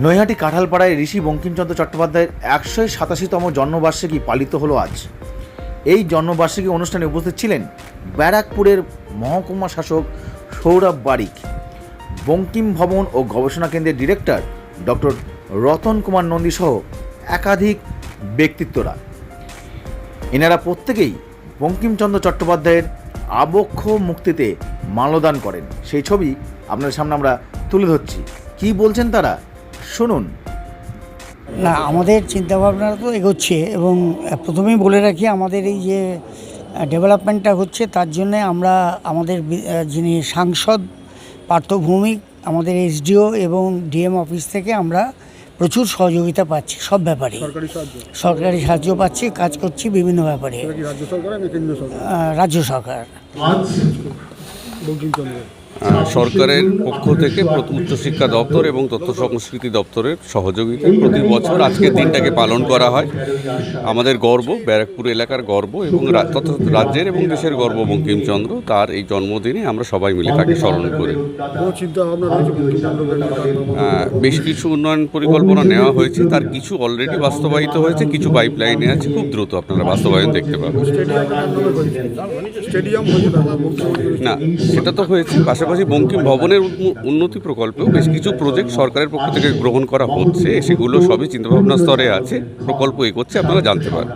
নৈহাটি কাঁঠালপাড়ায় ঋষি বঙ্কিমচন্দ্র চট্টোপাধ্যায়ের ১৮৭তম জন্মবার্ষিকী পালিত হলো আজ। এই জন্মবার্ষিকী অনুষ্ঠানে উপস্থিত ছিলেন ব্যারাকপুরের মহকুমা শাসক সৌরভ বারিক, বঙ্কিম ভবন ও গবেষণা কেন্দ্রের ডিরেক্টর ডক্টর রতন কুমার নন্দী সহ একাধিক ব্যক্তিত্বরা। এনারা প্রত্যেকেই বঙ্কিমচন্দ্র চট্টোপাধ্যায়ের আবক্ষ মুক্তিতে মাল্যদান করেন। সেই ছবি আপনাদের সামনে আমরা তুলে ধরছি। কী বলছেন তারা, শুনুন। না, আমাদের চিন্তাভাবনা তো এগোচ্ছে এবং প্রথমেই বলে রাখি, আমাদের এই যে ডেভেলপমেন্টটা হচ্ছে তার জন্যে আমরা আমাদের যিনি সাংসদ পার্থ ভৌমিক, আমাদের এসডিও এবং ডিএম অফিস থেকে আমরা প্রচুর সহযোগিতা পাচ্ছি সব ব্যাপারে। সরকারি সাহায্য পাচ্ছি, কাজ করছি বিভিন্ন ব্যাপারে। রাজ্য সরকার সরকারের পক্ষ থেকে উচ্চশিক্ষা দপ্তর এবং তথ্য সংস্কৃতি দপ্তরের সহযোগিতায় প্রতি বছর আজকের দিনটাকে পালন করা হয়। আমাদের গর্ব, ব্যারাকপুর এলাকার গর্ব এবং রাজ্যের এবং দেশের গর্ব বঙ্কিমচন্দ্র। তার এই জন্মদিনে আমরা সবাই মিলে তাকে স্মরণ করি। বেশ কিছু উন্নয়ন পরিকল্পনা নেওয়া হয়েছে, তার কিছু অলরেডি বাস্তবায়িত হয়েছে, কিছু পাইপলাইনে আছে। খুব দ্রুত আপনারা বাস্তবায়ন দেখতে পাবেন। না, সেটা তো হয়েছে, পাশাপাশি বঙ্কিম ভবনের উন্নতি প্রকল্পেও বেশ কিছু প্রজেক্ট সরকারের পক্ষ থেকে গ্রহণ করা হচ্ছে। সেগুলো সবই চিন্তাভাবনা স্তরে আছে, প্রকল্প এগোচ্ছে, আপনারা জানতে পারেন।